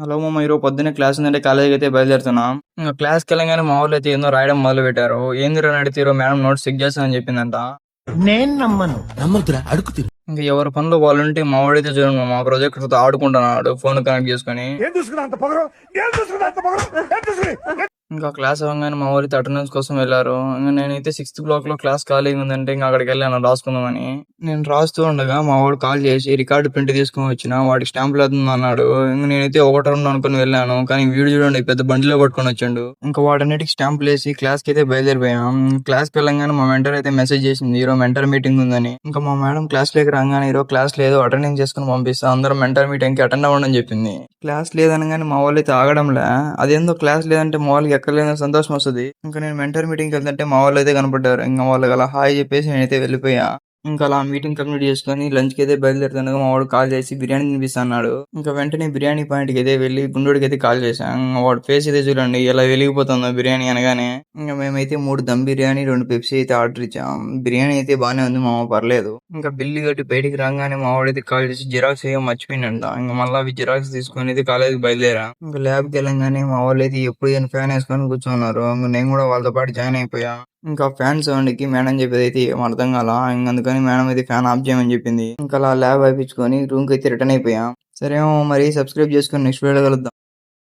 Hello మామ, ఈరోజు పొద్దున్నే క్లాస్ ఉందంటే కాలేజీకి అయితే బయలుదేరుతున్నాం. ఇంకా క్లాస్కి వెళ్ళగానే మా వాళ్ళు అయితే ఏందో రాయడం మొదలు పెట్టారు. ఏందిరా అని అడిగితే మేడం నోట్స్ చెక్ చేస్తానని చెప్పిందంట. నేను నమ్మను. నమ్మద్దురా అడుగు తిరు. ఇంకా ఎవరి పనులు వాళ్ళు ఉంటే మా వాడైతే చూడండి మా ప్రాజెక్ట్ ఆడుకుంటున్నాడు ఫోన్ కనెక్ట్ చేసుకుని. ఇంకా క్లాస్ అవ్వగానే మా ఊరైతే అటెండెన్స్ కోసం వెళ్ళారు. ఇంకా నేనైతే 6th బ్లాక్ లో క్లాస్ ఖాళీగా ఉందంటే ఇంకా అక్కడికి వెళ్ళాను రాసుకుందామని. నేను రాస్తూ ఉండగా మా వాడు కాల్ చేసి రికార్డు ప్రింట్ తీసుకొని వచ్చిన వాడికి స్టాంప్ లేదు అన్నాడు. ఇంకా నేనైతే ఒకటి రెండు అనుకుని వెళ్ళాను, కానీ వీడు చూడండి పెద్ద బండిలో పట్టుకొని వచ్చాడు. ఇంకా వాడన్నిటికి స్టాంపులు వేసి క్లాస్ కి అయితే బయలుదేరిపోయాం. క్లాస్కి వెళ్ళగానే మా మెంటర్ అయితే మెసేజ్ చేసింది ఈరోజు మెంటర్ మీటింగ్ ఉందని. ఇంకా మా మేడం క్లాస్ లోకి రాగానే ఈరోజు క్లాస్ లేదు, అటెండెన్స్ చేసుకుని పంపిస్తా, అందరం మెంటర్ మీటింగ్ కి అటెండ్ అవ్వండి అని చెప్పింది. క్లాస్ లేదనగానే మా వాళ్ళు అయితే ఆగడంలే. అదేందో క్లాస్ లేదంటే మా వాళ్ళకి ఎక్కలేని సంతోషం వస్తుంది. ఇంకా నేను మెంటర్ మీటింగ్కి వెళ్తుంటే మా వాళ్ళు అయితే కనపడ్డారు. ఇంకా వాళ్ళకి అలా హాయ్ చెప్పేసి నేనైతే వెళ్ళిపోయా. ఇంకా అలా మీటింగ్ కంప్లీట్ చేసుకుని లంచ్ కి అయితే బయలుదేరుతుండగా మా వాడు కాల్ చేసి బిర్యానీ తినిపిస్తా అన్నాడు. ఇంకా వెంటనే బిర్యానీ పాయింట్ కి అయితే వెళ్ళి గుండోడికి అయితే కాల్ చేశాం. వాడు ఫేస్ అయితే చూడండి ఎలా వెలిగిపోతుందో బిర్యానీ అనగానే. ఇంకా మేమైతే 3 దమ్ బిర్యానీ 2 పెప్సీ అయితే ఆర్డర్ ఇచ్చాం. బిర్యానీ అయితే బాగానే ఉంది మామ, పర్లేదు. ఇంకా బిల్లు కట్టి బయటికి రాగానే మా వాడైతే కాల్ చేసి జిరాక్స్ ఏమో మర్చిపోయినంట. ఇంకా మళ్ళీ అవి జిరాక్స్ తీసుకొని అయితే కాలేజీకి బయలుదేరా. ఇంకా ల్యాబ్కి వెళ్ళంగానే మా వాళ్ళు అయితే ఎప్పుడు ఫ్యాన్ వేసుకొని కూర్చున్నారు. ఇంకా నేను కూడా వాళ్ళతో పాటు జాయిన్ అయిపోయా. ఇంకా ఫ్యాన్ సౌండ్ కి మేడం చెప్పేది అయితే ఏం అర్థం కాల. అందుకని మేడం అయితే ఫ్యాన్ ఆఫ్ చేయమని చెప్పింది. ఇంకా అలా ల్యాబ్ అయిపించుకొని రూమ్ కి అయితే రిటర్న్ అయిపోయాం. సరే మరి సబ్స్క్రైబ్ చేసుకొని నెక్స్ట్ వీడియో కలుద్దాం.